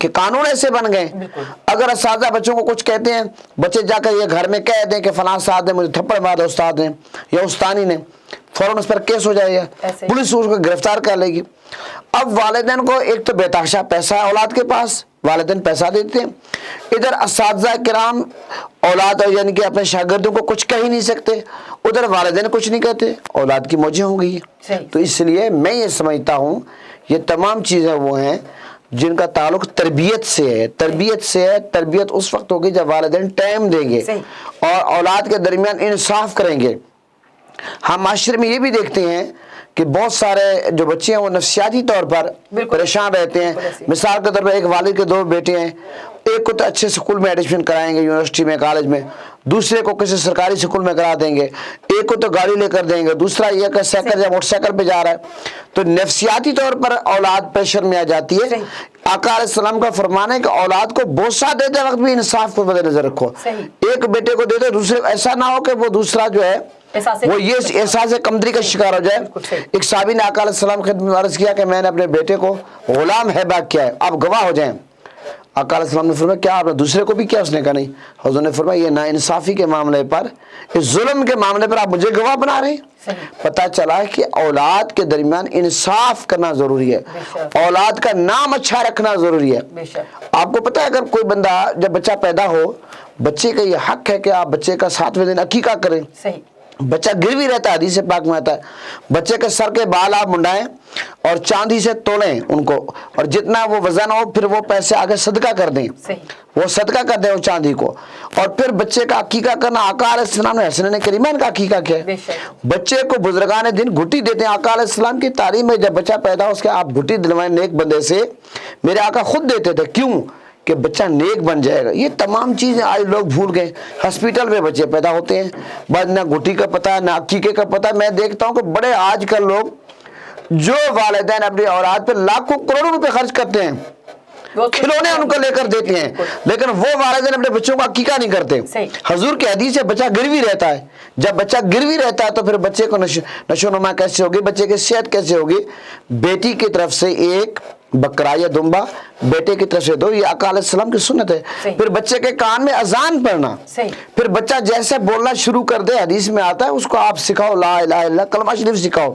کہ قانون ایسے بن گئے اگر اساتذہ بچوں کو کچھ کہتے ہیں بچے جا کر یہ گھر میں کہہ دیں کہ فلاں استاد نے مجھے تھپڑ مارا استاد نے یا استانی نے فوراً اس پر کیس ہو جائے گا پولیس اس کو گرفتار کر لے گی. اب والدین کو ایک تو بے تحاشا پیسہ ہے اولاد کے پاس والدین پیسہ دیتے ہیں ادھر اساتذہ کرام اولاد یعنی کہ اپنے شاگردوں کو کچھ کہہ ہی نہیں سکتے ادھر والدین کچھ نہیں کہتے اولاد کی موجیں ہو گئی. تو اس لیے میں یہ سمجھتا ہوں یہ تمام چیزیں وہ ہیں جن کا تعلق تربیت سے ہے. تربیت اس وقت ہوگی جب والدین ٹائم دیں گے اور اولاد کے درمیان انصاف کریں گے. ہم معاشرے میں یہ بھی دیکھتے ہیں کہ بہت سارے جو بچے ہیں وہ نفسیاتی طور پر پریشان رہتے ہیں. مثال کے طور پر ایک والد کے 2 بیٹے ہیں ایک کو تو اچھے اسکول میں ایڈمیشن کرائیں گے یونیورسٹی میں کالج میں دوسرے کو کسی سرکاری اسکول میں کرا دیں گے ایک کو تو گاڑی لے کر دیں گے دوسرا یہ کہ سائیکل یا موٹر سائیکل پہ جا رہا ہے تو نفسیاتی طور پر اولاد پریشر میں آ جاتی ہے. آقا علیہ السلام کا فرمان ہے کہ اولاد کو بوسہ دیتے وقت بھی انصاف کو مد نظر رکھو. ایک بیٹے کو دے دو دوسرے کو ایسا نہ ہو کہ وہ دوسرا جو ہے وہ یہ احساس کمتری کا شکار ہو جائے. ایک صحابی نے آقا علیہ السلام کی خدمت میں عرض کیا کہ میں نے اپنے بیٹے کو غلام ہیبہ کیا ہے آپ گواہ ہو جائیں. آقا علیہ السلام نے فرمایا کیا آپ نے دوسرے کو بھی کیا اس نے کہا نہیں. حضور نے فرمایا یہ ناانصافی کے معاملے پر اس ظلم کے معاملے پر آپ مجھے گواہ بنا رہے ہیں. پتہ چلا کہ اولاد کے درمیان انصاف کرنا ضروری ہے اولاد کا نام اچھا رکھنا ضروری ہے. آپ کو پتہ ہے اگر کوئی بندہ جب بچہ پیدا ہو بچے کا یہ حق ہے کہ آپ بچے کا 7ویں دن عقیقہ کریں. بچہ گروی رہتا ہے حدیث پاک میں آتا ہے بچے کے سر کے بال آپ منڈائیں اور چاندی سے تولیں ان کو اور جتنا وہ وزن ہو پھر وہ پیسے آگے صدقہ کر دیں وہ صدقہ کر دیں وہ چاندی کو اور پھر بچے کا عقیقہ کرنا. آقا علیہ السلام نے حسنین کریمین کا عقیقہ کیا ہے بچے کو بزرگان دین گھٹی دیتے ہیں. آقا علیہ السلام کی تعلیم میں جب بچہ پیدا ہو اس کے آپ گھٹی دلوائیں نیک بندے سے میرے آقا خود دیتے تھے کیوں کہ بچہ نیک بن جائے گا. یہ تمام چیزیں آج لوگ بھول گئے. ہسپیٹل میں بچے پیدا ہوتے ہیں بعد نہ گھٹی کا پتہ نہ عقیقے کا پتہ. میں دیکھتا ہوں کہ بڑے آج کل لوگ جو والدین اپنی اولاد پہ لاکھوں کروڑوں روپے خرچ کرتے ہیں کھلونے ان کو لے کر دیتے ہیں لیکن وہ والدین اپنے بچوں کا عقیقہ نہیں کرتے. حضور کی حدیث ہے بچہ گروی رہتا ہے جب بچہ گروی رہتا ہے تو پھر بچے کو نشو نما کیسے ہوگی بچے کی صحت کیسے ہوگی. بیٹی کی طرف سے ایک بکرا یا دمبا بیٹے کی طرف سے 2 یہ آقا علیہ السلام کی سنت ہے. پھر بچے کے کان میں اذان پڑھنا پھر بچہ جیسے بولنا شروع کر دے حدیث میں آتا ہے اس کو آپ سکھاؤ لا الہ الا اللہ کلمہ شریف سکھاؤ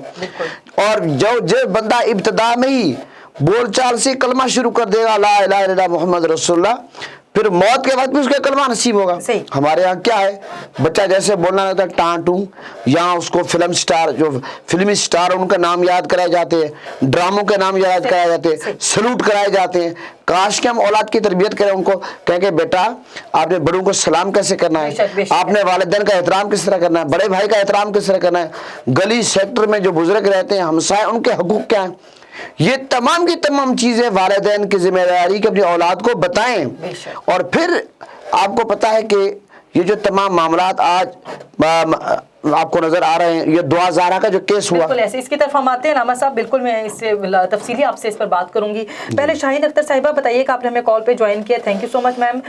اور جو بندہ ابتدا میں ہی بول چال سے کلمہ شروع کر دے گا لا الہ الا اللہ محمد رسول اللہ پھر موت کے وقت بھی اس کا کلمہ نصیب ہوگا. ہمارے ہاں کیا ہے بچہ جیسے بولنا لگتا ہے ٹان ٹوں یہاں اس کو فلم سٹار جو فلمی سٹار ان کا نام یاد کرائے جاتے ہیں ڈراموں کے نام یاد کرائے جاتے ہیں سلوٹ کرائے جاتے ہیں. کاش کہ ہم اولاد کی تربیت کریں ان کو کہیں کہ بیٹا آپ نے بڑوں کو سلام کیسے کرنا ہے آپ نے والدین کا احترام کس طرح کرنا ہے بڑے بھائی کا احترام کس طرح کرنا ہے گلی سیکٹر میں جو بزرگ رہتے ہیں ہمسائے ان کے حقوق کیا ہیں. یہ تمام کی تمام چیزیں والدین کی ذمہ داری کہ اپنی اولاد کو بتائیں اور پھر آپ کو پتہ ہے کہ یہ جو تمام معاملات آج آپ کو نظر آ رہے ہیں یہ دعا زہرا کا جو کیس ہوا بالکل ایسے اس کی طرف ہم آتے ہیں نعمہ صاحب بالکل میں اس سے تفصیلی آپ سے اس پر بات کروں گی. پہلے شاہین اختر صاحبہ بتائیے کہ آپ نے ہمیں کال پہ جوائن کیا تھینک یو سو مچ میم.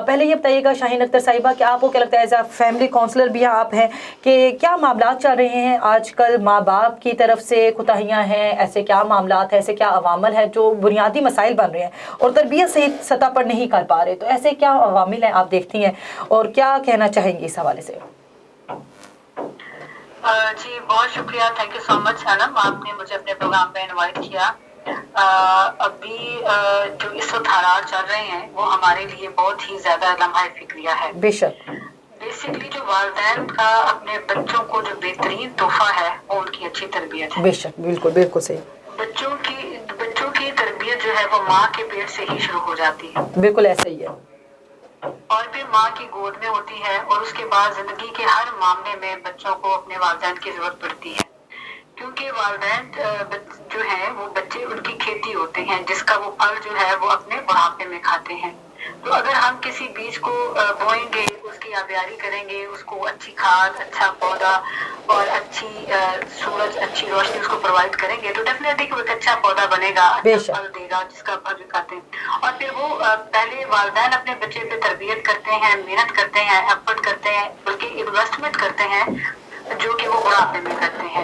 پہلے یہ بتائیے گا شاہین اختر صاحبہ کہ آپ کو کیا لگتا ہے ایز اے فیملی کاؤنسلر بھی آپ ہیں کہ کیا معاملات چل رہے ہیں آج کل ماں باپ کی طرف سے کوتاہیاں ہیں ایسے کیا معاملات ہیں ایسے کیا عوامل ہیں جو بنیادی مسائل بن رہے ہیں اور تربیت صحیح سطح پر نہیں کر پا رہے تو ایسے کیا عوامل ہیں آپ دیکھتی ہیں اور کیا کہنا چاہیں گے اس حوالے سے. جی بہت شکریہ تھینک یو سو مچ سنم آپ نے مجھے اپنے پروگرام پہ انوائٹ کیا. ابھی جو اس وقت حالات چل رہے ہیں وہ ہمارے لیے بہت ہی زیادہ لمحہ فکریہ ہے. بے شک بیسکلی جو والدین کا اپنے بچوں کو جو بہترین تحفہ ہے وہ ان کی اچھی تربیت ہے. بے شک بالکل بالکل صحیح. بچوں کی تربیت جو ہے وہ ماں کے پیٹ سے ہی شروع ہو جاتی ہے. بالکل ایسا ہی ہے اور پھر ماں کی گود میں ہوتی ہے اور اس کے بعد زندگی کے ہر معاملے میں بچوں کو اپنے والدین کی ضرورت پڑتی ہے کیونکہ والدین جو ہیں وہ بچے ان کی کھیتی ہوتے ہیں جس کا وہ پھل جو ہے وہ اپنے بڑھاپے میں کھاتے ہیں. تو اگر ہم کسی بیج کو بوئیں گے اس کی آبیاری کریں گے اس کو اچھی کھاد اچھا پودا اور اچھی سورج اچھی روشنی اس کو پرووائڈ کریں گے تو ڈیفینیٹلی وہ ایک اچھا پودا بنے گا اچھا پھل دے گا جس کا پھل کھاتے ہیں. اور پھر وہ پہلے والدین اپنے بچے پہ تربیت کرتے ہیں محنت کرتے ہیں ایفرٹ کرتے ہیں بلکہ انویسٹمنٹ کرتے ہیں جو کہ وہ بڑھاپے میں کرتے ہیں.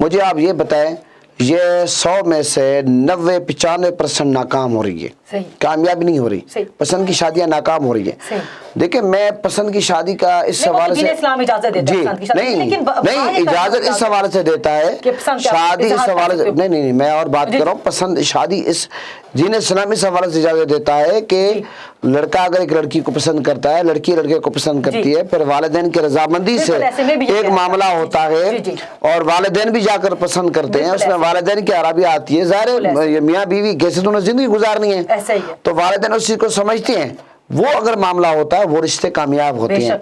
مجھے آپ یہ بتائیں، یہ 100 میں سے 90-95% ناکام ہو رہی ہے، صحیح، کامیاب نہیں ہو رہی، صحیح، پسند کی شادیاں ناکام ہو رہی ہیں۔ صحیح، دیکھیں میں پسند کی شادی کا اس حوالے سے، اسلام اجازت دیتا ہے جی پسند کی شادی، لیکن نہیں اجازت اس حوالے سے دیتا ہے، کہ پسند کیا شادی اس حوالے سے نہیں میں اور بات کر رہا ہوں، پسند شادی اس دین اسلام اس حوالے سے اجازت دیتا ہے کہ لڑکا اگر ایک لڑکی کو پسند کرتا ہے، لڑکی لڑکے کو پسند کرتی ہے، پھر والدین کی رضامندی سے ایک معاملہ ہوتا ہے اور والدین بھی جا کر پسند کرتے ہیں، اس میں والدین کی عربی آتی ہے، ظاہر میاں بیوی کیسے تو زندگی گزارنی ہے، تو والدین اس چیز کو سمجھتے ہیں، وہ اگر معاملہ ہوتا ہے وہ رشتے کامیاب ہوتے ہیں۔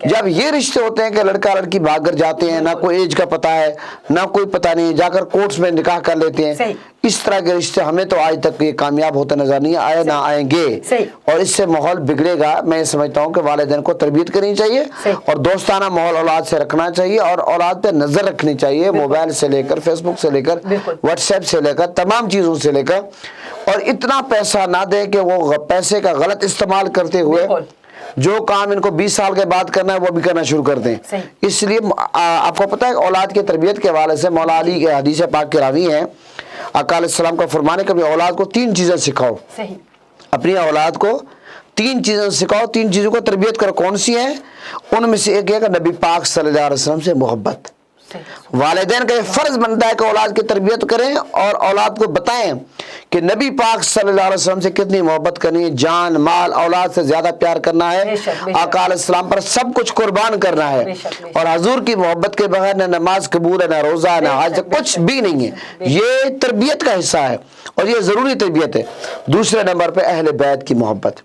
جب یہ رشتے ہوتے ہیں کہ لڑکا لڑکی بھاگ کر جاتے ہیں، نہ کوئی ایج کا پتہ ہے نہ کوئی پتہ نہیں، جا کر کورٹس میں نکاح کر لیتے ہیں، اس طرح کے رشتے ہمیں تو آج تک یہ کامیاب ہوتے نظر نہیں آئے، نہ آئیں گے، اور اس سے ماحول بگڑے گا۔ میں یہ سمجھتا ہوں کہ والدین کو تربیت کرنی چاہیے اور دوستانہ ماحول اولاد سے رکھنا چاہیے اور اولاد پہ نظر رکھنی چاہیے، موبائل سے لے کر فیس بک سے لے کر واٹس ایپ سے لے کر تمام چیزوں سے لے کر، اور اتنا پیسہ نہ دیں کہ وہ پیسے کا غلط استعمال کرتے ہوئے جو کام ان کو 20 سال کے بعد کرنا ہے وہ بھی کرنا شروع کر دیں۔ اس لیے آپ کو پتہ ہے اولاد کی تربیت کے حوالے سے مولا علی کے حدیث پاک کے راوی ہیں، آقا علیہ السلام کا فرمان ہے کہ اپنی اولاد کو 3 چیزیں سکھاؤ، اپنی اولاد کو 3 چیزیں سکھاؤ، 3 چیزوں کو تربیت کرو۔ کون سی ہیں؟ ان میں سے ایک ہے کہ نبی پاک صلی اللہ علیہ وسلم سے محبت۔ والدین کا یہ فرض بنتا ہے کہ اولاد کی تربیت کریں اور اولاد کو بتائیں کہ نبی پاک صلی اللہ علیہ وسلم سے کتنی محبت کرنی ہے، جان مال اولاد سے زیادہ پیار کرنا ہے، آقا علیہ السلام پر سب کچھ قربان کرنا ہے، اور حضور کی محبت کے بغیر نہ نماز قبول ہے، نہ روزہ، نہ حج، کچھ بھی نہیں ہے۔ یہ تربیت کا حصہ ہے اور یہ ضروری تربیت ہے۔ دوسرے نمبر پہ اہل بیت کی محبت،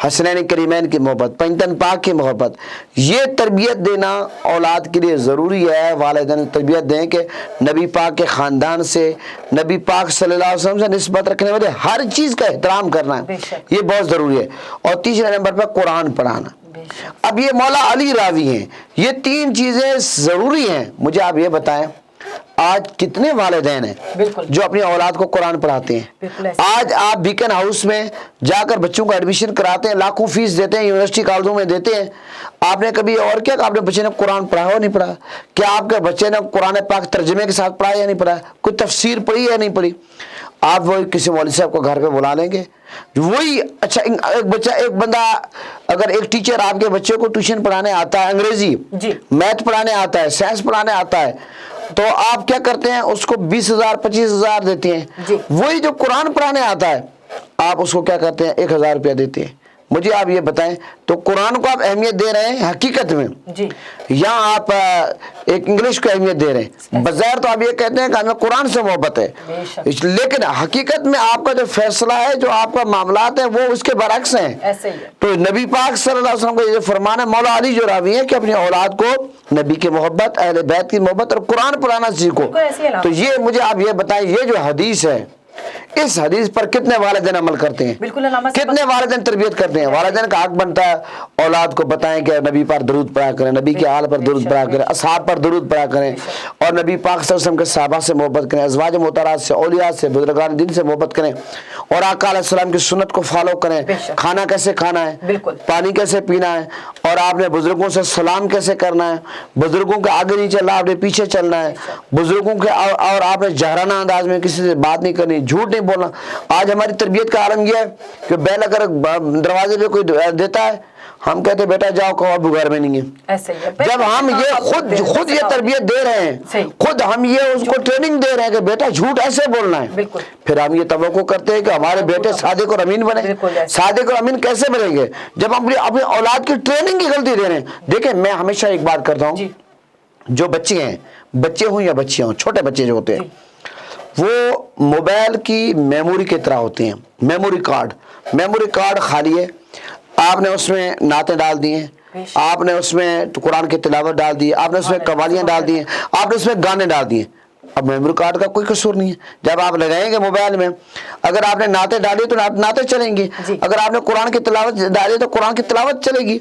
حسنین کریمین کی محبت، پنجتن پاک کی محبت، یہ تربیت دینا اولاد کے لیے ضروری ہے۔ والدین تربیت دیں کہ نبی پاک کے خاندان سے، نبی پاک صلی اللہ علیہ وسلم سے نسبت رکھنے والے ہر چیز کا احترام کرنا ہے، یہ بہت ضروری ہے۔ اور تیسرے نمبر پر قرآن پڑھانا۔ اب یہ مولا علی راوی ہیں، یہ 3 چیزیں ضروری ہیں۔ مجھے آپ یہ بتائیں آج کتنے والدین ہیں جو اپنی اولاد کو قرآن پڑھاتے ہیں؟ آج آپ بیکن ہاؤس میں جا کر بچوں کو ایڈمیشن کراتے ہیں، لاکھوں فیس دیتے ہیں، یونیورسٹی کالجوں میں دیتے ہیں، آپ نے کبھی اور کیا کہ آپ نے بچے نے قرآن پڑھا ہو نہیں پڑھا؟ کیا آپ کے بچے نے قرآن پاک ترجمے کے ساتھ پڑھا یا نہیں پڑھا؟ کوئی تفسیر پڑھی یا نہیں پڑھی؟ آپ وہی کسی مولوی صاحب کو گھر پہ بلا لیں گے، وہی اچھا ایک بندہ اگر ایک ٹیچر آپ کے بچے کو ٹیوشن پڑھانے آتا ہے، انگریزی میتھ پڑھانے آتا ہے، سائنس پڑھانے آتا ہے، تو آپ کیا کرتے ہیں؟ اس کو 20,000 25,000 دیتے ہیں۔ وہی جو قرآن پڑھانے آتا ہے آپ اس کو کیا کرتے ہیں؟ 1,000 روپیہ دیتے ہیں۔ مجھے آپ یہ بتائیں تو قرآن کو آپ اہمیت دے رہے ہیں حقیقت میں، یا آپ ایک انگلش کو اہمیت دے رہے ہیں؟ بظاہر تو آپ یہ کہتے ہیں کہ ہمیں قرآن سے محبت ہے، لیکن حقیقت میں آپ کا جو فیصلہ ہے، جو آپ کا معاملات ہیں، وہ اس کے برعکس ہیں۔ تو نبی پاک صلی اللہ علیہ وسلم کا یہ فرمان ہے، مولا علی جو راوی ہے، کہ اپنی اولاد کو نبی کی محبت، اہل بیت کی محبت اور قرآن پڑھانا سیکھو۔ تو یہ مجھے آپ یہ بتائیں، یہ جو حدیث ہے، اس حدیث پر کتنے والدین عمل کرتے ہیں؟ کتنے والدین تربیت کرتے ہیں؟ والدین کا حق بنتا ہے اولاد کو بتائیں کہ نبی پر درود پڑھا کریں، نبی کے آل پر درود پڑھا کریں، اصحاب پر درود پڑھا کریں، اور نبی پاک صلی اللہ علیہ وسلم کے صحابہ سے محبت کریں، ازواج محترمات سے، اولیاء سے، بزرگان دین سے محبت کریں، اور آقا علیہ السلام کی سنت کو فالو کریں۔ کھانا کیسے کھانا ہے، پانی کیسے پینا ہے، اور آپ نے بزرگوں سے سلام کیسے کرنا ہے، بزرگوں کے آگے نہیں چلنا، آپ نے پیچھے چلنا ہے، بزرگوں کے اور آپ نے جہرانہ انداز میں کسی سے بات نہیں کرنی، جھوٹ نہیں بولنا۔ آج ہماری تربیت کا عالم یہ ہے کہ بیل اگر دروازے پہ کوئی دیتا ہے، ہم کہتے ہیں بیٹا جاؤ، کہو ابو گھر میں نہیں ہے۔ جب ہم یہ خود یہ تربیت دے رہے ہیں، خود ہم یہ اس کو ٹریننگ دے رہے ہیں کہ بیٹا جھوٹ ایسے بولنا ہے، پھر ہم یہ توقع کرتے ہیں کہ ہمارے بیٹے صادق اور امین بنے۔ صادق اور امین کیسے بنیں گے جب ہم اپنی اولاد کی ٹریننگ کی غلطی دے رہے ہیں؟ دیکھیں میں ہمیشہ ایک بات کرتا ہوں، جو بچے ہیں، بچے ہوں یا بچیاں ہوں، چھوٹے بچے جو ہوتے ہیں، وہ موبائل کی میموری کی طرح ہوتے ہیں۔ میموری کارڈ خالی ہے، آپ نے اس میں نعتیں ڈال دی ہیں، آپ نے اس میں قرآن کی تلاوت ڈال دی ہے، آپ نے اس میں قوالیاں ڈال دی ہیں، آپ نے اس میں گانے ڈال دیے۔ اب میموری کارڈ کا کوئی قصور نہیں ہے، جب آپ لگائیں گے موبائل میں، اگر آپ نے نعتیں ڈالی تو نعتیں چلیں گی، اگر آپ نے قرآن کی تلاوت ڈالی تو قرآن کی تلاوت چلے گی،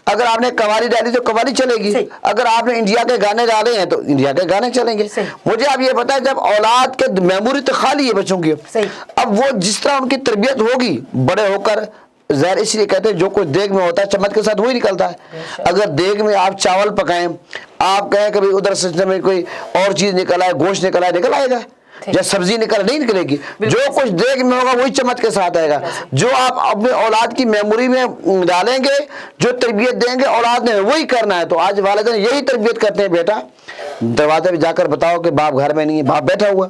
اگر آپ نے قوالی ڈالی تو قوالی چلے گی، اگر آپ نے انڈیا کے گانے ڈالے ہیں تو انڈیا کے گانے چلیں گے۔ مجھے آپ یہ بتائیں، جب اولاد کے میموری تو خالی ہے بچوں کی، اب وہ جس طرح ان کی تربیت ہوگی، بڑے ہو کر زہر اس لیے کہتے ہیں جو کچھ دیگ میں ہوتا ہے چمچ کے ساتھ وہی نکلتا ہے. اگر دیگ میں آپ چاول پکائیں, آپ کہیں کبھی ادھر سے میں کوئی اور چیز نکل آئے, گوشت نکل آئے, نکل آئے گا. یا سبزی نہیں نکلے گی. جو کچھ دیگ میں ہوگا وہی چمچ کے ساتھ آئے گا. جو آپ اپنے اولاد کی میموری میں ڈالیں گے, جو تربیت دیں گے اولاد نے وہی کرنا ہے. تو آج والدین یہی تربیت کرتے ہیں, بیٹا دروازے پہ جا کر بتاؤ کہ باپ گھر میں نہیں ہے, باپ بیٹھا ہوا.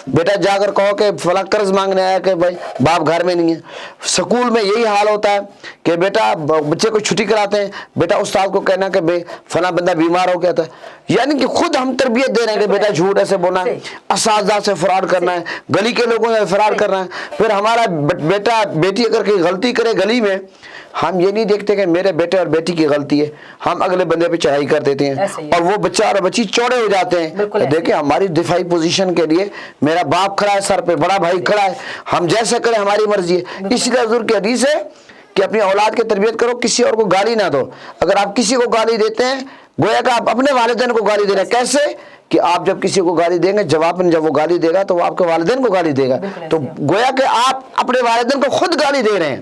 بیٹا جا کر کہو کہ فلاں قرض مانگنے آیا کہ بھائی باپ گھر میں نہیں ہے. سکول میں یہی حال ہوتا ہے کہ بیٹا بچے کو چھٹی کراتے ہیں, بیٹا استاد کو کہنا کہ بھائی فلاں بندہ بیمار ہو گیا تھا. یعنی کہ خود ہم تربیت دے رہے ہیں کہ بیٹا جھوٹ ایسے بولنا ہے, اساتذہ سے فراڈ کرنا ہے, گلی کے لوگوں سے فراڈ کرنا ہے. پھر ہمارا بیٹا بیٹی اگر کوئی غلطی کرے گلی میں, ہم یہ نہیں دیکھتے کہ میرے بیٹے اور بیٹی کی غلطی ہے, ہم اگلے بندے پہ چڑھائی کر دیتے ہیں اور وہ بچہ اور بچی چوڑے ہو جاتے ہیں. دیکھیں ہماری دفاعی پوزیشن کے لیے میرا باپ کھڑا ہے سر پہ, بڑا بھائی کھڑا ہے, ہم جیسے کریں ہماری مرضی ہے. اسی لیے حضور کی حدیث ہے کہ اپنی اولاد کی تربیت کرو, کسی اور کو گالی نہ دو. اگر آپ کسی کو گالی دیتے ہیں گویا کہ آپ اپنے والدین کو گالی دے رہے ہیں. کیسے کہ آپ جب کسی کو گالی دیں گے جواب میں جب وہ گالی دے گا تو وہ آپ کے والدین کو گالی دے گا, تو گویا کہ آپ اپنے والدین کو خود گالی دے رہے ہیں.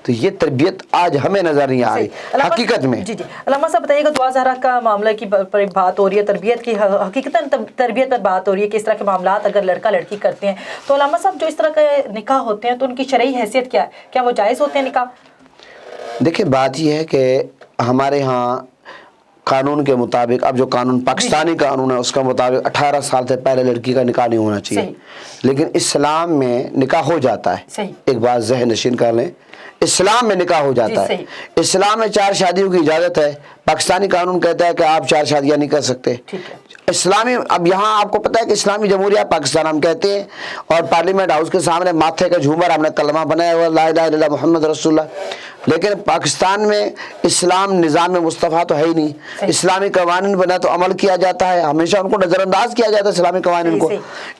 تو یہ تربیت آج ہمیں نظر نہیں آ رہی حقیقت میں. جی علامہ صاحب بتائیے گا, دعا زہرا کا معاملہ کی بات ہو رہی ہے, تربیت کی حقیقت تربیت پر بات ہو رہی ہے کہ اس طرح کے معاملات اگر لڑکا لڑکی کرتے ہیں تو علامہ صاحب جو اس طرح کے نکاح ہوتے ہیں تو ان کی شرعی حیثیت کیا ہے, کیا وہ جائز ہوتے ہیں نکاح؟ دیکھیں بات یہ ہے کہ ہمارے ہاں قانون کے مطابق, اب جو قانون پاکستانی قانون ہے اس کا مطابق 18 سال سے پہلے لڑکی کا نکاح نہیں ہونا چاہیے. لیکن اسلام میں نکاح ہو جاتا ہے. ایک بات ذہن نشین کر لیں, اسلام میں نکاح ہو جاتا ہے. اسلام میں 4 شادیوں کی اجازت ہے, پاکستانی قانون کہتا ہے کہ آپ 4 شادیاں نہیں کر سکتے. اسلامی, اب یہاں آپ کو پتہ ہے کہ اسلامی جمہوریہ پاکستان ہم کہتے ہیں, اور پارلیمنٹ ہاؤس کے سامنے ماتھے کا جھومر ہم نے کلمہ بنایا ہوا لا الہ الا اللہ محمد رسول اللہ. لیکن پاکستان میں اسلام نظام مصطفیٰ تو ہے ہی نہیں. اسلامی قوانین بنا تو عمل کیا جاتا ہے, ہمیشہ ان کو نظر انداز کیا جاتا ہے اسلامی قوانین کو.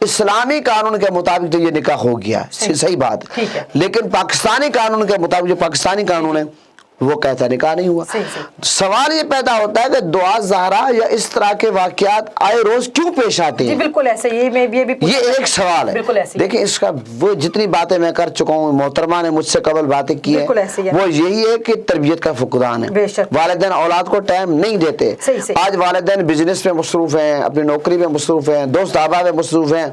اسلامی قانون کے مطابق تو یہ نکاح ہو گیا, صحیح بات. لیکن پاکستانی قانون کے مطابق جو پاکستانی قانون ہے وہ کہتا نکاح نہیں ہوا. سوال یہ پیدا ہوتا ہے کہ دعا زہرا یا اس طرح کے واقعات آئے روز کیوں پیش آتے ہیں؟ بالکل ایسے, یہ ایک سوال ہے. دیکھیں اس کا وہ جتنی باتیں میں کر چکا ہوں, محترمہ نے مجھ سے قبل باتیں کی ہیں, وہ یہی ہے کہ تربیت کا فقدان ہے. والدین اولاد کو ٹائم نہیں دیتے. آج والدین بزنس میں مصروف ہیں, اپنی نوکری میں مصروف ہیں, دوست احباب میں مصروف ہیں.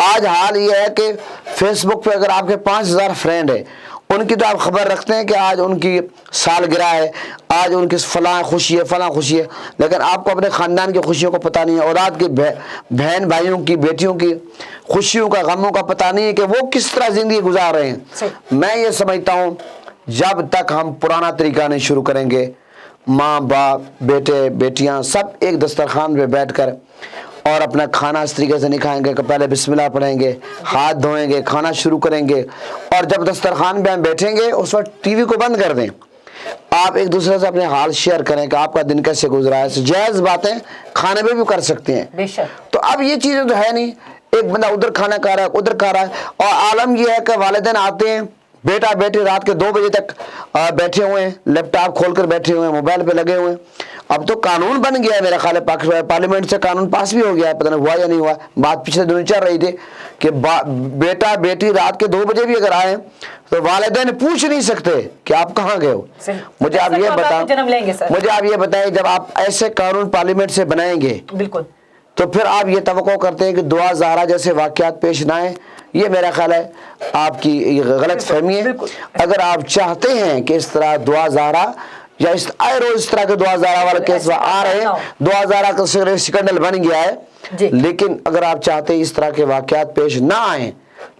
آج حال یہ ہے کہ فیس بک پہ اگر آپ کے 5000 فرینڈ ہیں, ان کی تو آپ خبر رکھتے ہیں کہ آج ان کی سالگرہ ہے, آج ان کی فلاں خوشی ہے فلاں خوشی ہے, لیکن آپ کو اپنے خاندان کی خوشیوں کا پتہ نہیں ہے, اولاد کی بہن بھائیوں کی بیٹیوں کی خوشیوں کا غموں کا پتہ نہیں ہے کہ وہ کس طرح زندگی گزار رہے ہیں. میں یہ سمجھتا ہوں جب تک ہم پرانا طریقہ نہیں شروع کریں گے, ماں باپ بیٹے بیٹیاں سب ایک دسترخوان پہ بیٹھ کر اور اپنا کھانا اس طریقے سے نہیں کھائیں گے کہ پہلے بسم اللہ پڑھیں گے, ہاتھ دھوئیں گے, کھانا شروع کریں گے, اور جب دسترخوان پہ ہم بیٹھیں گے اس وقت ٹی وی کو بند کر دیں, آپ ایک دوسرے سے اپنے حال شیئر کریں کہ آپ کا دن کیسے گزرا ہے. جائز باتیں کھانے میں بھی کر سکتے ہیں. تو اب یہ چیزیں تو ہے نہیں, ایک بندہ ادھر کھانا کھا رہا ہے ادھر کھا رہا ہے, اور عالم یہ ہے کہ والدین آتے ہیں, بیٹا بیٹی رات کے 2 بجے تک بیٹھے ہوئے ہیں, لیپ ٹاپ کھول کر بیٹھے ہوئے ہیں, موبائل پہ لگے ہوئے ہیں. اب تو قانون بن گیا ہے میرا خیال ہے, پارلیمنٹ سے قانون پاس بھی ہو گیا ہے, پتہ نہیں ہوا یا نہیں ہوا. بات پچھلے دنوں چل رہی تھی کہ بیٹا بیٹی رات کے 2 بجے بھی اگر آئے تو والدین پوچھ نہیں سکتے کہ آپ کہاں گئے ہو. مجھے آپ یہ بتائیں جب آپ ایسے قانون پارلیمنٹ سے بنائیں گے بالکل تو پھر آپ یہ توقع کرتے ہیں کہ دعا زہرا جیسے واقعات پیش نہ آئیں. یہ میرا خیال ہے آپ کی غلط فہمی ہے. اگر آپ چاہتے ہیں کہ اس طرح دعا زہرا یا آئے روز اس طرح کے دعا زہرا والا کیس آ رہے ہیں, دعا زہرا کا سکنڈل بن گیا ہے, لیکن اگر آپ چاہتے ہیں اس طرح کے واقعات پیش نہ آئیں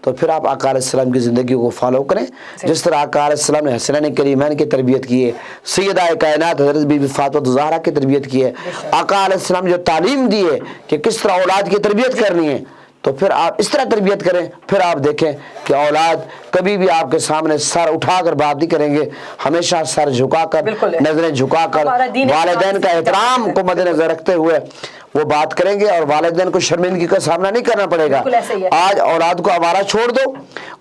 تو پھر آپ آقا علیہ السلام کی زندگی کو فالو کریں, جس طرح آقا علیہ السلام نے حسنین کریمین کی تربیت کی ہے, سیدہ کائنات حضرت بی بی فاطمہ زہرا کی تربیت کی ہے, آقا علیہ السلام جو تعلیم دی ہے کہ کس طرح اولاد کی تربیت کرنی ہے, تو پھر آپ اس طرح تربیت کریں. پھر آپ دیکھیں کہ اولاد کبھی بھی آپ کے سامنے سر اٹھا کر بات نہیں کریں گے, ہمیشہ سر جھکا کر, نظریں جھکا کر, والدین کا احترام کو مد نظر رکھتے ہوئے وہ بات کریں گے, اور والدین کو شرمندگی کا سامنا نہیں کرنا پڑے گا. آج اولاد کو آوارہ چھوڑ دو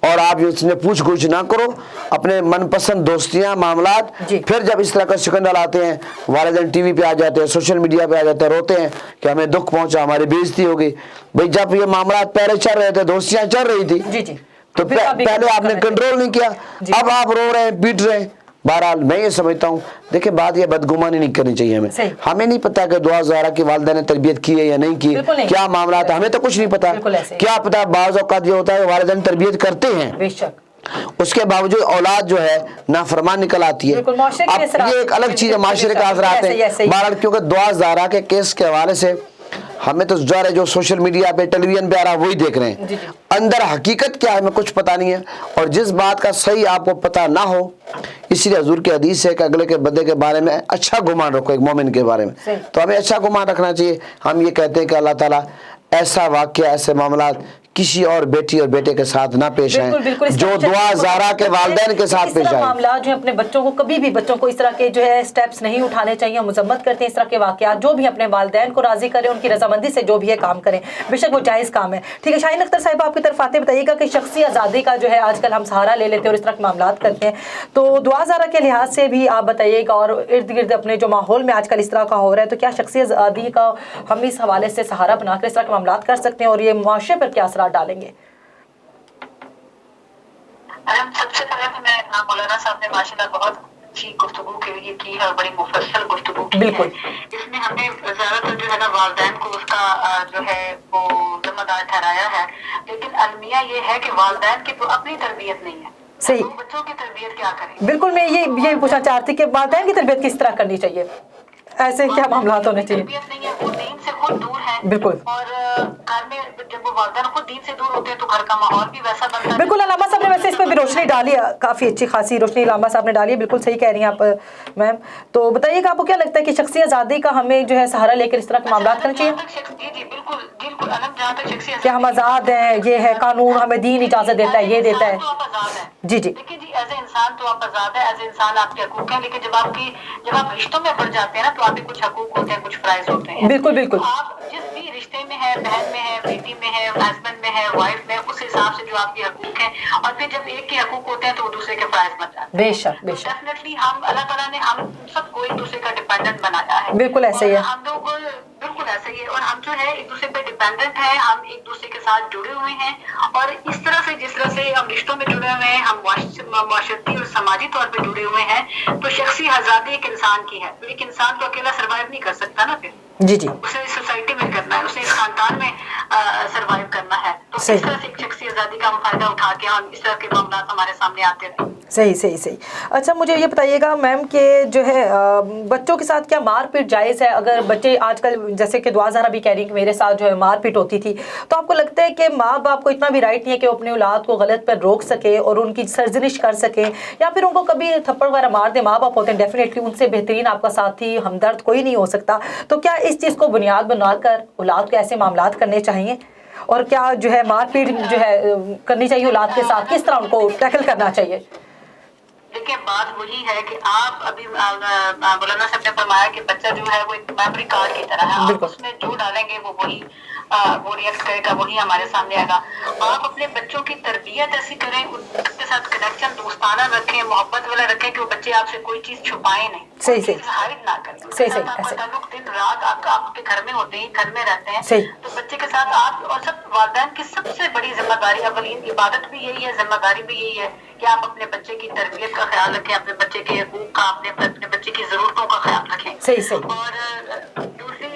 اور آپ اس میں پوچھ گچھ نہ کرو, اپنے من پسند دوستیاں معاملات. پھر جب اس طرح کا سکنڈل آتے ہیں, والدین ٹی وی پہ آ جاتے ہیں, سوشل میڈیا پہ آ جاتے ہیں, روتے ہیں کہ ہمیں دکھ پہنچا, ہماری بے عزتی ہو گئی. بھئی جب یہ معاملات پہلے چل رہے تھے, دوستیاں چل رہی تھی, تو پہلے آپ نے کنٹرول نہیں کیا، اب آپ رو رہے ہیں، پیٹ رہے ہیں۔ بہرحال میں یہ سمجھتا ہوں، دیکھیں بات یہ بدگمانی نہیں کرنی چاہیے ہمیں نہیں پتا کہ دعا زہرا کی والدہ نے تربیت کی ہے یا نہیں کی، کیا معاملات، ہمیں تو کچھ نہیں پتا، کیا پتا بعض اوقات یہ ہوتا ہے والدین تربیت کرتے ہیں، بے شک اس کے باوجود اولاد جو ہے نافرمان نکل آتی ہے۔ اب یہ ایک الگ چیز ہے، معاشرے کا اثرات ہیں۔ بہرحال کیونکہ دعا زہرا کے کیس کے حوالے سے ہمیں تو ظاہر ہے جو سوشل میڈیا پہ ٹیلی ویژن پہ آ رہا ہے وہی دیکھ رہے ہیں، اندر حقیقت کیا ہے ہمیں کچھ پتہ نہیں ہے، اور جس بات کا صحیح آپ کو پتہ نہ ہو، اسی لیے حضور کی حدیث ہے کہ اگلے کے بندے کے بارے میں اچھا گمان رکھو، ایک مومن کے بارے میں، تو ہمیں اچھا گمان رکھنا چاہیے۔ ہم یہ کہتے ہیں کہ اللہ تعالیٰ ایسا واقعہ، ایسے معاملات کسی اور بیٹی اور بیٹے کے ساتھ نہ پیش آئیں جو دعا زہرا کے والدین کے ساتھ پیش آئیں۔ معاملات جو اپنے بچوں کو کبھی بھی بچوں کو اس طرح کے جو ہے سٹیپس نہیں اٹھانے چاہیے، ہم مذمت کرتے ہیں اس طرح کے واقعات، جو بھی اپنے والدین کو راضی کریں، ان کی رضامندی سے جو بھی ہے کام کریں، بے شک وہ جائز کام ہے۔ ٹھیک ہے شاہین اختر صاحب آپ کی طرف آتے بتائیے گا کہ شخصی آزادی کا جو ہے آج کل ہم سہارا لے لیتے ہیں اور اس طرح کے معاملات کرتے ہیں، تو دعا زہرا کے لحاظ سے بھی آپ بتائیے گا، اور ارد گرد اپنے جو ماحول میں آج کل اس طرح کا ہو رہا ہے، تو کیا شخصی آزادی کا ہم اس حوالے سے سہارا بنا کر اس طرح کے معاملات کر سکتے ہیں اور یہ معاشرے پر کیا اثرات ڈالیں گے؟ سب سے پہلے تو میں مولانا صاحب نے ماشاءاللہ بہت اچھی گفتگو کے لیے کی ہے اور بڑی مفصل گفتگو کی ہے۔ اس میں ہم نے زیادہ تر جو ہے نا والدین کو اس کا جو ہے وہ ذمہ دار ٹھہرایا ہے، لیکن المیہ یہ ہے کہ والدین کی تو اپنی تربیت نہیں ہے، صحیح، وہ بچوں کی تربیت کیا کریں؟ بالکل میں یہ پوچھنا چاہتی کہ والدین کی تربیت کس طرح کرنی چاہیے، ایسے کیا معاملات ہونے چاہیے؟ تربیت نہیں ہے، وہ دین سے خود دور ہے، بالکل، اور گھر میں جب وہ والدین خود دین سے دور ہوتے ہیں تو گھر کا ماحول بھی ویسا بنتا ہے۔ بالکل علامہ صاحب نے ویسے اس پہ بھی روشنی ڈالی ہے، کافی اچھی خاصی روشنی علامہ صاحب نے ڈالی ہے، بالکل صحیح کہہ رہی ہیں آپ میم۔ تو بتائیے کہ آپ کو کیا لگتا ہے کہ شخصی آزادی کا ہمیں جو ہے سہارا لے کر اس طرح کے معاملات کرنے چاہیے؟ جی بالکل بالکل الگ، جہاں تک شخصی کہ ہم آزاد ہیں، یہ ہے قانون ہمیں دین اجازت دیتا ہے، یہ دیتا ہے، جی جی دیکھیے جی ایز اے انسان تو آپ آزاد ہیں، ایز اے انسان آپ کے حقوق ہیں، لیکن جب آپ رشتوں میں پڑ جاتے ہیں نا تو آپ کے کچھ حقوق ہوتے ہیں، کچھ فرائض ہوتے ہیں۔ بالکل بالکل، آپ جس بھی رشتے میں ہے، بہن میں ہے، بیٹی میں ہے، ہسبینڈ میں ہے، وائف میں، اس حساب سے جو آپ کے حقوق ہیں، اور پھر جب ایک کے حقوق ہوتے ہیں تو وہ دوسرے کے فرائض بن جاتے ہیں۔ بے شک بے شک، ڈیفینیٹلی ہم اللہ تعالیٰ نے ہم سب کو ایک دوسرے کا ڈیپینڈنٹ بنایا ہے، بالکل ایسے ہی ہے، ہم لوگ بالکل ایسے ہی ہے، اور ہم جو ہے ایک دوسرے پہ ڈیپینڈنٹ ہیں، ہم ایک دوسرے کے ساتھ جڑے ہوئے ہیں، اور اس طرح سے جس طرح سے ہم رشتوں میں جڑے ہوئے ہیں، ہم معاشرتی اور سماجی طور پہ جڑے ہوئے ہیں، تو شخصی آزادی ایک انسان کی ہے، تو ایک انسان تو اکیلا سروائیو نہیں کر سکتا نا، پھر جی جی، اسے اس سوسائٹی میں کرنا ہے، اسے اس خاندان میں سروائیو کرنا ہے، تو اس طرح سے ایک شخصی آزادی کا ہم فائدہ اٹھا کے ہم اس طرح کے معاملات ہمارے سامنے آتے رہے۔ صحیح صحیح صحیح۔ اچھا مجھے یہ بتائیے گا میم کہ جو ہے بچوں کے ساتھ کیا مار پیٹ جائز ہے؟ اگر بچے آج کل جیسے کہ دعا زہرا بھی کہہ رہی ہیں کہ میرے ساتھ جو ہے مار پیٹ ہوتی تھی، تو آپ کو لگتا ہے کہ ماں باپ کو اتنا بھی رائٹ نہیں ہے کہ وہ اپنی اولاد کو غلط پر روک سکے اور ان کی سرزنش کر سکے، یا پھر ان کو کبھی تھپڑ وغیرہ مار دے؟ ماں باپ ہوتے ہیں ڈیفینیٹلی، ان سے بہترین آپ کا ساتھی ہمدرد کوئی نہیں ہو سکتا، تو کیا اس چیز کو بنیاد بنا کر اولاد کو ایسے معاملات کرنے چاہیے؟ اور کیا جو ہے مار پیٹ جو ہے کرنی چاہیے اولاد کے ساتھ؟ کس طرح ان کو ٹیکل کرنا چاہیے؟ دیکھیں بات وہی ہے کہ آپ ابھی مولانا صاحب نے فرمایا کہ بچہ جو ہے وہ ایک میموری کارڈ کی طرح ہے، آپ اس میں جو ڈالیں گے وہ ریئیکٹ کرے گا، وہی ہمارے سامنے آئے گا۔ آپ اپنے بچوں کی تربیت ایسی کریں، ان کے ساتھ کنیکشن دوستانہ رکھیں، محبت والا رکھیں کہ وہ بچے آپ سے کوئی چیز چھپائیں نہیں، صحیح صحیح، ہائڈ نہ کریں، صحیح آپ کا تعلق دن رات آپ کے گھر میں ہوتے ہیں، گھر میں رہتے ہیں، صحیح، تو بچے کے ساتھ آپ اور سب والدین کی سب سے بڑی ذمہ داری، اولین عبادت بھی یہی ہے، ذمہ داری بھی یہی ہے کہ آپ اپنے بچے کی تربیت کا خیال رکھیں، اپنے بچے کے حقوق کا، اپنے بچے کی ضرورتوں کا خیال رکھیں۔ صحیح صحیح، اور دوسری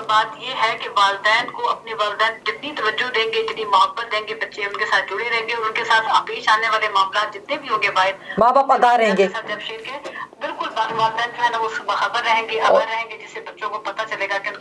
بات یہ ہے کہ والدین کو اپنے والدین جتنی توجہ دیں گے، جتنی محبت دیں گے، بچے ان کے ساتھ جڑے رہیں گے، اور ان کے ساتھ پیش آنے والے معاملات جتنے بھی ہوں گے باہر ماں باپ آگاہ رہیں گے، جب شیر کے بالکل والدین جو ہے نا وہ باخبر رہیں گے، آگاہ رہیں گے، جس سے بچوں کو پتہ چلے گا کہ ان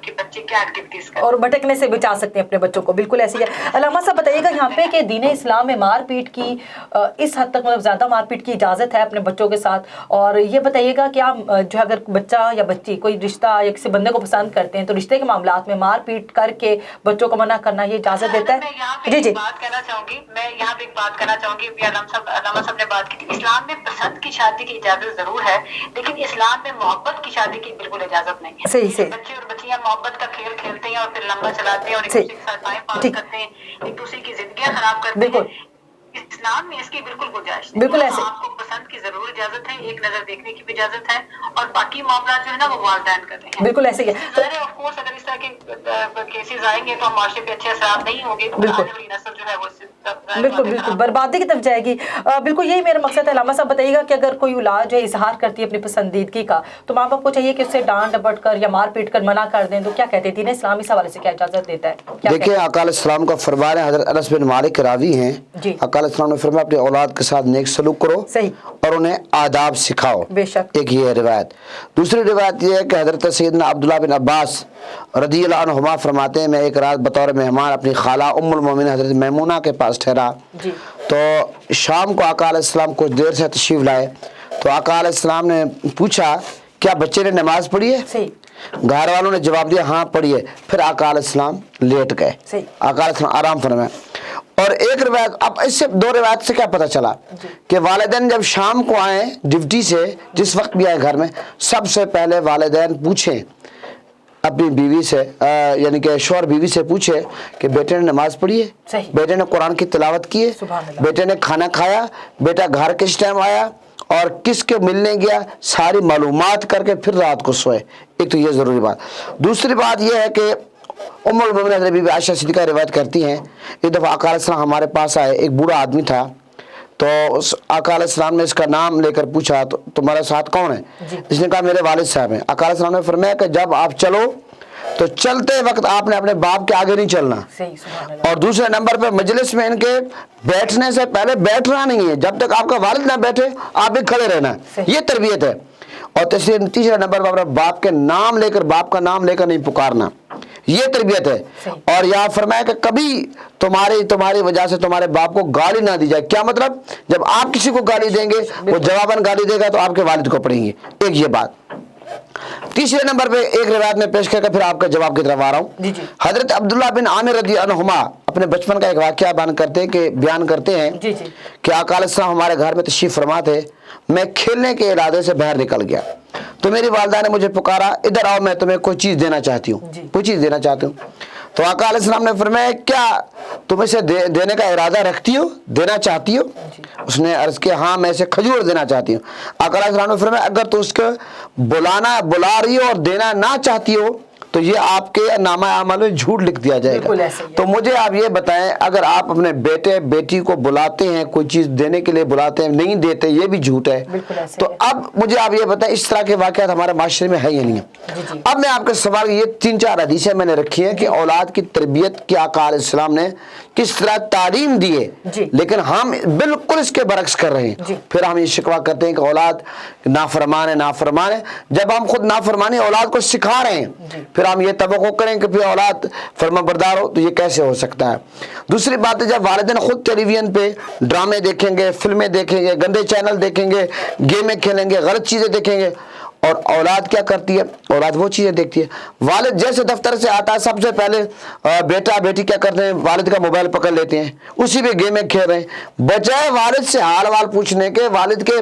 کے بچے کیا ایکٹیویٹیز کریں، اور بھٹکنے سے بچا سکتے ہیں اپنے بچوں کو، بالکل ایسی ہے۔ علامہ صاحب بتائیے گا یہاں پہ کہ دین اسلام میں مار پیٹ کی اس حد تک مطلب زیادہ مار پیٹ کی اجازت ہے اپنے بچوں کے ساتھ، اور یہ بتائیے گا کہ جو اگر بچہ یا بچی کوئی رشتہ یا کسی بندے کو پسند کرتے ہیں تو رشتے کے معاملات میں مار پیٹ کر کے بچوں کو منع کرنا یہ اجازت دیتا ہے؟ جی جی، بات کہنا چاہوں گی، میں یہاں پہ ایک بات کرنا چاہوں گی، علامہ صاحب نے بات کی تھی، اسلام میں پسند کی شادی کی اجازت ضرور ہے، لیکن اسلام میں محبت کی شادی کی بالکل اجازت نہیں ہے۔ صحیح صحیح، بچے اور بچیاں محبت کا کھیل کھیلتے ہیں اور پھر لمبا چلاتے ہیں اور ایک دوسرے کے ساتھ ٹائم پاس کرتے ہیں، ایک دوسرے کی زندگیاں خراب کرتے ہیں، اسلام میں اس کی بالکل گنجائش نہیں، بالکل ایسے آپ کو پسند کی ضرور اجازت ہے، ایک نظر دیکھنے کی بھی اجازت ہے، اور باقی معاملات جو ہے نا وہ والدین کرتے ہیں، بالکل ایسے ہی ہے۔ ظاہر ہے آف کورس اگر اس طرح کے کیسز آئیں گے تو ہم معاشرے پہ اچھے اثرات نہیں ہوں گے، آنے والی نسل جو ہے وہ بالکل بالکل بربادی کی طرف جائے گی. بالکل یہی میرا مقصد ہے. علامہ صاحب بتائیے گا کہ اگر کوئی اولاد جو ہے اظہار کرتی ہے اپنی پسندیدگی کا تو ماں باپ کو چاہیے کہ اس سے ڈانٹ ڈپٹ کر یا مار پیٹ کر منع کر دیں، تو کیا کہتے ہیں؟ اسلام اس حوالے سے کیا اجازت دیتا ہے؟ دیکھیں آقا علیہ السلام کا فرمان ہے، حضرت انس بن مالک راوی ہیں، آقا علیہ السلام نے فرمایا اپنے اولاد کے ساتھ نیک سلوک کرو اور انہیں آداب سکھاؤ. بے شک. ایک یہ روایت. دوسری روایت یہ ہے کہ حضرت سیدنا عبداللہ بن عباس رضی اللہ عنہما فرماتے ہیں میں ایک رات بطور مہمان اپنی خالہ ام المومنین حضرت میمونہ کے پاس ٹھہرا. تو شام کو آقا علیہ السلام کچھ دیر سے تشریف لائے تو آقا علیہ السلام نے پوچھا کیا بچے نے نماز پڑھی ہے؟ گھر والوں نے جواب دیا ہاں پڑھی ہے. پھر آقا علیہ السلام لیٹ گئے، آقا علیہ السلام آرام فرمائے. اور ایک روایت، اب اس سے دو روایت سے کیا پتہ چلا کہ والدین جب شام کو آئیں ڈیوٹی سے، جس وقت بھی آئے گھر میں، سب سے پہلے والدین پوچھیں اپنی بیوی سے، یعنی کہ شوہر بیوی سے پوچھے کہ بیٹے نے نماز پڑھی ہے، بیٹے نے قرآن کی تلاوت کی ہے، بیٹے نے کھانا کھایا، بیٹا گھر کس ٹائم آیا اور کس کے ملنے گیا، ساری معلومات کر کے پھر رات کو سوئے. ایک تو یہ ضروری بات. دوسری بات یہ ہے کہ ام المومنین حضرت بی بی عائشہ صدیقہ روایت کرتی ہیں ایک دفعہ آقا علیہ السلام ہمارے پاس آئے، ایک بوڑھا آدمی تھا، تو اس آقا علیہ السلام نے اس کا نام لے کر پوچھا تو تمہارے ساتھ کون ہے؟ اس نے کہا میرے والد صاحب ہیں. آقا علیہ السلام نے فرمایا کہ جب آپ چلو تو چلتے وقت آپ نے اپنے باپ کے آگے نہیں چلنا، اور دوسرے نمبر پہ مجلس میں ان کے بیٹھنے سے پہلے بیٹھنا نہیں ہے، جب تک آپ کا والد نہ بیٹھے آپ بھی کھڑے رہنا. یہ تربیت ہے. اور تیسرے نمبر پر اپنے باپ کے نام لے کر، باپ کا نام لے کر نہیں پکارنا، یہ تربیت ہے. اور یہاں فرمایا کہ کبھی تمہاری وجہ سے تمہارے باپ کو گالی نہ دی جائے. کیا مطلب؟ جب آپ کسی کو گالی دیں گے وہ جواباً گالی دے گا تو آپ کے والد کو پڑیں گے. ایک یہ بات. تیسرے نمبر پہ ایک روایت میں پیش کر کے پھر آپ کا جواب کی طرف آ رہا ہوں. حضرت عبداللہ بن عامر رضی اللہ عنہما اپنے بچپن کا ایک واقعہ بیان کرتے ہیں کہ آقا علیہ السلام ہمارے گھر میں تشریف فرما تھے. میں کھیلنے کے ارادے سے باہر نکل گیا تو میری والدہ نے مجھے پکارا ادھر آؤ میں تمہیں کوئی چیز دینا چاہتی ہوں. تو آقا علیہ السلام نے فرمایا کیا تم اسے دینے کا ارادہ رکھتی ہو، دینا چاہتی ہو؟ اس نے عرض کیا ہاں میں اسے کھجور دینا چاہتی ہوں. آقا علیہ السلام نے فرمایا اگر تو اس کو بلا رہی ہو اور دینا نہ چاہتی ہو تو یہ آپ کے نامہ اعمال میں جھوٹ لکھ دیا جائے گا. تو مجھے آپ یہ بتائیں اگر آپ اپنے بیٹے بیٹی کو بلاتے ہیں، کوئی چیز دینے کے لیے بلاتے ہیں، نہیں دیتے، یہ بھی جھوٹ ہے. تو اب مجھے آپ یہ بتائیں اس طرح کے واقعات ہمارے معاشرے میں ہے یا نہیں ہے؟ اب میں آپ کے سوال یہ 3-4 حدیثیں میں نے رکھی ہیں کہ اولاد کی تربیت کی آقا علیہ السلام نے کس طرح تعلیم دی ہے، لیکن ہم بالکل اس کے برعکس کر رہے ہیں. پھر ہم یہ شکوہ کرتے ہیں کہ اولاد نافرمان ہے. جب ہم خود نافرمانی اولاد کو سکھا رہے ہیں پھر ہم یہ توقع کریں کہ پھر اولاد فرما بردار ہو تو یہ کیسے ہو سکتا ہے؟ دوسری بات ہے جب والدین خود ٹیلی ویژن پہ ڈرامے دیکھیں گے، فلمیں دیکھیں گے، گندے چینل دیکھیں گے، گیمیں کھیلیں گے، غلط چیزیں دیکھیں گے، اور اولاد کیا کرتی ہے؟ اولاد وہ چیزیں دیکھتی ہے. والد جیسے دفتر سے آتا ہے سب سے پہلے بیٹا بیٹی کیا کرتے ہیں؟ والد کا موبائل پکڑ لیتے ہیں، اسی پہ گیمیں کھیل رہے ہیں، بجائے والد سے حال وال پوچھنے کے، والد کے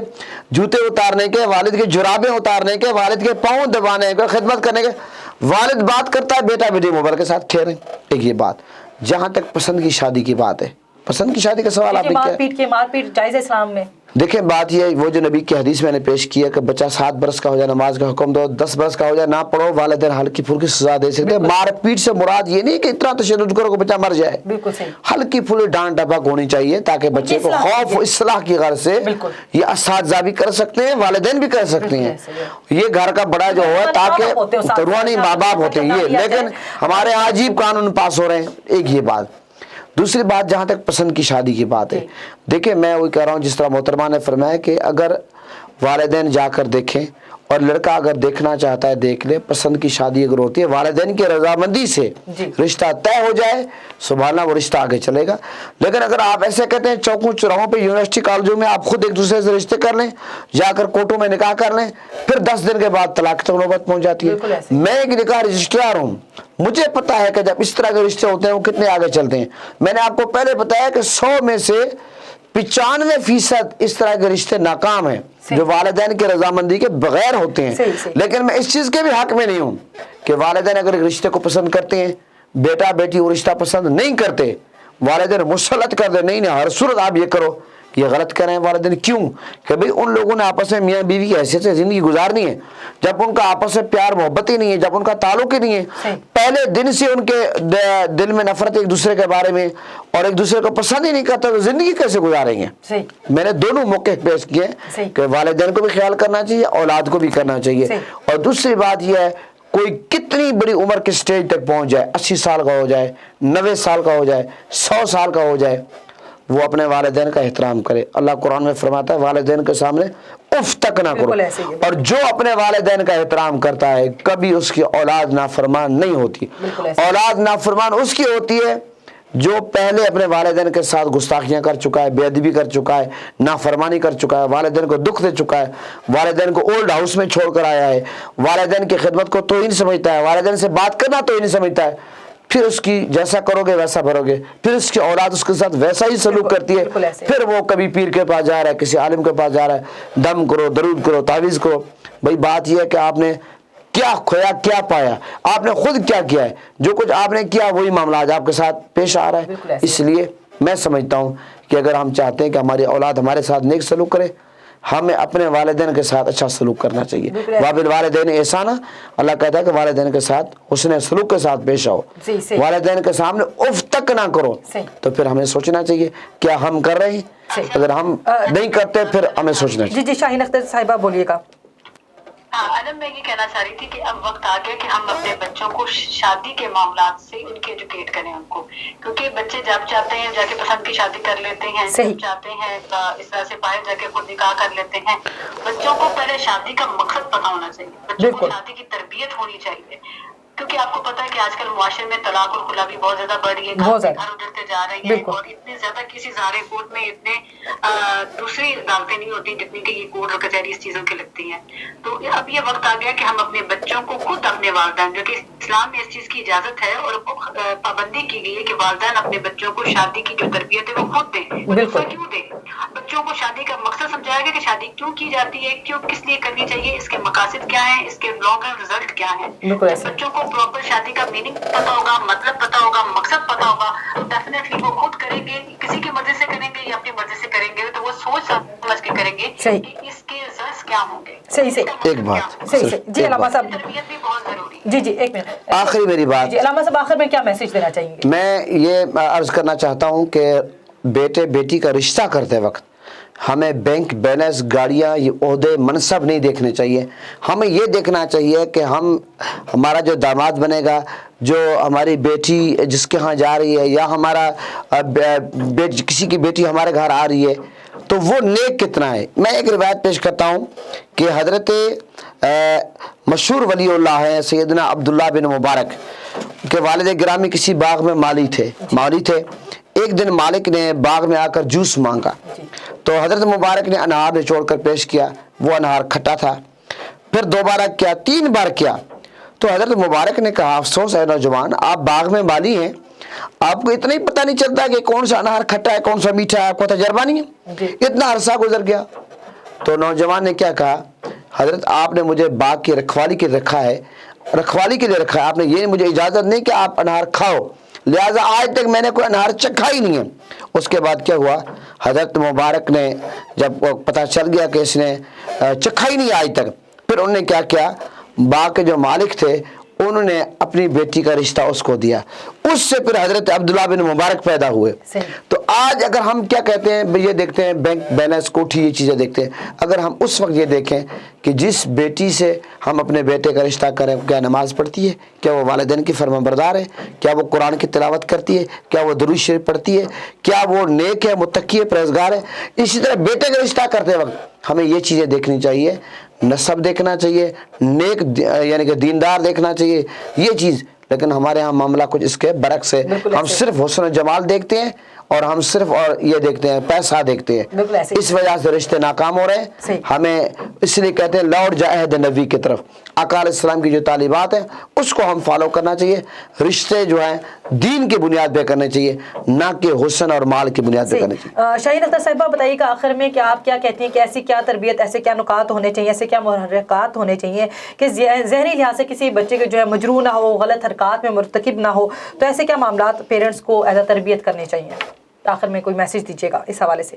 جوتے اتارنے کے، والد کے جرابیں اتارنے کے، والد کے پاؤں دبانے کے، خدمت کرنے کے. والد بات کرتا ہے، بیٹا بیٹی موبائل کے ساتھ کھیل رہے ہیں. ایک یہ بات. جہاں تک پسند کی شادی کی بات ہے، پسند کی شادی کا سوال آپ نے مار پیٹ جائز ہے اسلام میں؟ دیکھیں بات یہ وہ جو نبی کی حدیث میں نے پیش کی ہے کہ بچہ 7 برس کا ہو جائے نماز کا حکم دو، 10 برس کا ہو جائے نہ پڑھو، والدین ہلکی پھلکی سزا دے سکتے ہیں. مار پیٹ سے مراد یہ نہیں کہ اتنا تشدد کرو کہ بچہ مر جائے، ہلکی پھلکی ڈانٹ ڈپٹ ہونی چاہیے تاکہ بچے کو خوف و اصلاح کی غرض سے یہ اساتذہ بھی کر سکتے ہیں، والدین بھی کر سکتے ہیں. یہ گھر کا بڑا جو ہوا تاکہ روحانی ماں باپ ہوتے ہیں یہ، لیکن ہمارے عجیب قانون پاس ہو رہے ہیں. ایک یہ بات. دوسری بات جہاں تک پسند کی شادی کی بات ہے، دیکھیں میں وہی کہہ رہا ہوں جس طرح محترمہ نے فرمایا کہ اگر والدین جا کر دیکھیں اور لڑکا اگر دیکھنا چاہتا ہے دیکھ لے، پسند کی شادی اگر ہوتی ہے والدین کی رضامندی سے رشتہ طے ہو جائے سبحان اللہ وہ رشتہ آگے چلے گا. لیکن اگر آپ ایسے کہتے ہیں چوکوں چوراہوں پہ یونیورسٹی کالجوں میں آپ خود ایک دوسرے سے رشتے کر لیں، جا کر کورٹوں میں نکاح کر لیں، پھر 10 دن کے بعد طلاق تک نوبت پہنچ جاتی ہے. میں ایک نکاح رجسٹرار ہوں، مجھے پتا ہے کہ جب اس طرح کے رشتے ہوتے ہیں وہ کتنے آگے چلتے ہیں. میں نے آپ کو پہلے بتایا کہ 100 میں سے 95% اس طرح کے رشتے ناکام ہیں جو والدین کی رضامندی کے بغیر ہوتے ہیں. لیکن میں اس چیز کے بھی حق میں نہیں ہوں کہ والدین اگر ایک رشتے کو پسند کرتے ہیں، بیٹا بیٹی وہ رشتہ پسند نہیں کرتے، والدین مسلط کر دے نہیں ہر صورت آپ یہ کرو یہ غلط کر رہے ہیں والدین. کیوں؟ کہ بھئی ان لوگوں نے آپس میں میاں بیوی کی حیثیت سے زندگی گزارنی ہے. جب ان کا آپس میں پیار محبت ہی نہیں ہے, جب ان کا تعلق ہی نہیں ہے, پہلے دن سے ان کے دل میں نفرت ایک دوسرے کے بارے میں اور ایک دوسرے کو پسند ہی نہیں کرتا, تو زندگی کیسے گزاریں گے؟ میں نے دونوں موقع پیش کیے کہ والدین کو بھی خیال کرنا چاہیے, اولاد کو بھی کرنا چاہیے. اور دوسری بات یہ ہے, کوئی کتنی بڑی عمر کے سٹیج تک پہنچ جائے, 80 سال کا ہو جائے, 90 سال کا ہو جائے, 100 سال کا ہو جائے, وہ اپنے والدین کا احترام کرے. اللہ قرآن میں فرماتا ہے والدین کے سامنے اف تک نہ کرو. اور جو اپنے والدین کا احترام کرتا ہے کبھی اس کی اولاد نافرمان نہیں ہوتی. اولاد نافرمان اس کی ہوتی ہے جو پہلے اپنے والدین کے ساتھ گستاخیاں کر چکا ہے, بے ادبی کر چکا ہے, نافرمانی کر چکا ہے, والدین کو دکھ دے چکا ہے, والدین کو اولڈ ہاؤس میں چھوڑ کر آیا ہے, والدین کی خدمت کو توہین سمجھتا ہے, والدین سے بات کرنا توہین سمجھتا ہے. پھر اس کی جیسا کرو گے ویسا بھرو گے, پھر اس کی اولاد اس کے ساتھ ویسا ہی سلوک کرتی ہے. پھر وہ کبھی پیر کے پاس جا رہا ہے, کسی عالم کے پاس جا رہا ہے, دم کرو, درود کرو, تعویذ کرو. بھئی بات یہ ہے کہ آپ نے کیا کھویا, کیا پایا, آپ نے خود کیا کیا ہے, جو کچھ آپ نے کیا وہی معاملہ آج آپ کے ساتھ پیش آ رہا ہے. اس لیے میں سمجھتا ہوں کہ اگر ہم چاہتے ہیں کہ ہماری اولاد ہمارے ساتھ نیک سلوک کرے, ہمیں اپنے والدین کے ساتھ اچھا سلوک کرنا چاہیے. وَبِالْوَالِدَيْنِ احسانا, اللہ کہتا ہے کہ والدین کے ساتھ حسن سلوک کے ساتھ پیش آؤ, والدین کے سامنے اف تک نہ کرو. تو پھر ہمیں سوچنا چاہیے کیا ہم کر رہے ہیں, اگر ہم نہیں کرتے پھر ہمیں سوچنا چاہیے. جی شاہین اختر صاحبہ بولیے گا. عالم میں یہ کہنا چاہ رہی تھی کہ اب وقت آ گیا کہ ہم اپنے بچوں کو شادی کے معاملات سے ان کے ایجوکیٹ کریں ان کو, کیونکہ بچے جب چاہتے ہیں جا کے پسند کی شادی کر لیتے ہیں, جب چاہتے ہیں اس طرح سے باہر جا کے خود نکاح کر لیتے ہیں. بچوں کو پہلے شادی کا مقصد پتا ہونا چاہیے, بچوں کو شادی کی تربیت ہونی چاہیے, کیونکہ آپ کو پتا ہے کہ آج کل معاشرے میں طلاق اور خلا بھی بہت زیادہ بڑھ رہی ہے, گھر اجڑتے جا رہے ہیں, اور اتنے زیادہ کسی سارے کورٹ میں اتنے دوسری عدالتیں نہیں ہوتی جتنی کہ یہ کورٹ اور کچہری اس چیزوں کی لگتی ہیں. تو اب یہ وقت آ گیا کہ ہم اپنے بچوں کو خود اپنے والدین, جو کہ اسلام میں اس چیز کی اجازت ہے اور پابندی کی گئی ہے کہ والدین اپنے بچوں کو شادی کی جو تربیت ہے وہ خود دیں. کیوں دیں؟ بچوں کو شادی کا مقصد سمجھایا گیا کہ شادی کیوں کی جاتی ہے, کیوں, کس لیے کرنی چاہیے, اس کے مقاصد کیا ہیں, اس کے لانگ ٹرم رزلٹ کیا ہیں. بچوں کو پراپر شادی کا میننگ پتا ہوگا, مطلب پتا ہوگا, مقصد پتا ہوگا, تو ڈیفینیٹلی وہ خود کریں گے. کسی کی مرضی سے کریں گے یا اپنی مرضی سے کریں گے, تو وہ سوچ سمجھ کے کریں گے کہ اس کے رزلٹس کیا ہوں گے. ایک بات جی علامہ صاحب, تربیت بھی بہت ضروری ہے. جی ایک منٹ, آخری میری بات. جی علامہ صاحب آخر میں کیا میسج دینا چاہیں گے؟ میں یہ عرض کرنا چاہتا ہوں کہ بیٹے بیٹی کا رشتہ کرتے وقت ہمیں بینک بیلنس, گاڑیاں, یہ عہدے, منصب نہیں دیکھنے چاہیے. ہمیں یہ دیکھنا چاہیے کہ ہمارا جو داماد بنے گا, جو ہماری بیٹی جس کے ہاں جا رہی ہے, یا ہمارا کسی کی بیٹی ہمارے گھر آ رہی ہے, تو وہ نیک کتنا ہے. میں ایک روایت پیش کرتا ہوں کہ حضرت مشہور ولی اللہ ہیں سیدنا عبداللہ بن مبارک کے والد گرامی کسی باغ میں مالی تھے. ایک دن مالک نے باغ میں آ کر جوس مانگا, تو حضرت مبارک نے انہار نچوڑ کر پیش کیا. وہ انہار کھٹا تھا. پھر دوبارہ کیا, 3 بار کیا. تو حضرت مبارک نے کہا افسوس ہے نوجوان, آپ باغ میں مالی ہیں, آپ کو اتنا ہی پتہ نہیں چلتا کہ کون سا انہار کھٹا ہے کون سا میٹھا ہے, آپ کو تجربہ نہیں ہے, اتنا عرصہ گزر گیا. تو نوجوان نے کیا کہا, حضرت آپ نے مجھے باغ کی رکھوالی کے لیے رکھا ہے, آپ نے یہ مجھے اجازت نہیں کہ آپ انہار کھاؤ, لہٰذا آج تک میں نے کوئی انہار چکھا ہی نہیں ہے. اس کے بعد کیا ہوا, حضرت مبارک نے جب پتہ چل گیا کہ اس نے چکھا ہی نہیں آج تک, پھر انہوں نے کیا کیا, باغ کے جو مالک تھے انہوں نے اپنی بیٹی کا رشتہ اس کو دیا. اس سے پھر حضرت عبداللہ بن مبارک پیدا ہوئے. تو آج اگر ہم کیا کہتے ہیں, یہ دیکھتے ہیں بینک بیلنس, کوٹھی, یہ چیزیں دیکھتے ہیں. اگر ہم اس وقت یہ دیکھیں کہ جس بیٹی سے ہم اپنے بیٹے کا رشتہ کریں, کیا نماز پڑھتی ہے, کیا وہ والدین کی فرمان بردار ہے, کیا وہ قرآن کی تلاوت کرتی ہے, کیا وہ درود شریف پڑھتی ہے, کیا وہ نیک ہے, متقی ہے, پرہیزگار ہے. اسی طرح بیٹے کا رشتہ کرتے وقت ہمیں یہ چیزیں دیکھنی چاہیے, نسب دیکھنا چاہیے, نیک یعنی کہ دیندار دیکھنا چاہیے, یہ چیز. لیکن ہمارے ہاں معاملہ کچھ اس کے برعکس ہے. ہم صرف حسن و جمال دیکھتے ہیں, اور ہم صرف اور یہ دیکھتے ہیں پیسہ دیکھتے ہیں. اس وجہ سے رشتے ناکام ہو رہے ہیں. ہمیں اس لیے کہتے ہیں لوٹ جا عہد نبی کی طرف, آقا علیہ السلام کی جو تعلیمات ہیں اس کو ہم فالو کرنا چاہیے. رشتے جو ہیں دین کی بنیاد پہ کرنے چاہیے, نہ کہ حسن اور مال کی بنیاد پہ کرنے چاہیے. شاہین اختر صاحبہ بتائیے گا آخر میں کہ آپ کیا کہتی ہیں کہ ایسی کیا تربیت, ایسے کیا نکات ہونے چاہیے, ایسے کیا محرکات ہونے چاہیے کہ ذہنی لحاظ سے کسی بچے کے جو ہے مجروح نہ ہو, غلط حرکات میں مرتکب نہ ہو, تو ایسے کیا معاملات پیرنٹس کو ایز اے تربیت کرنے چاہیے؟ آخر میں کوئی میسج دیجیے گا اس حوالے سے.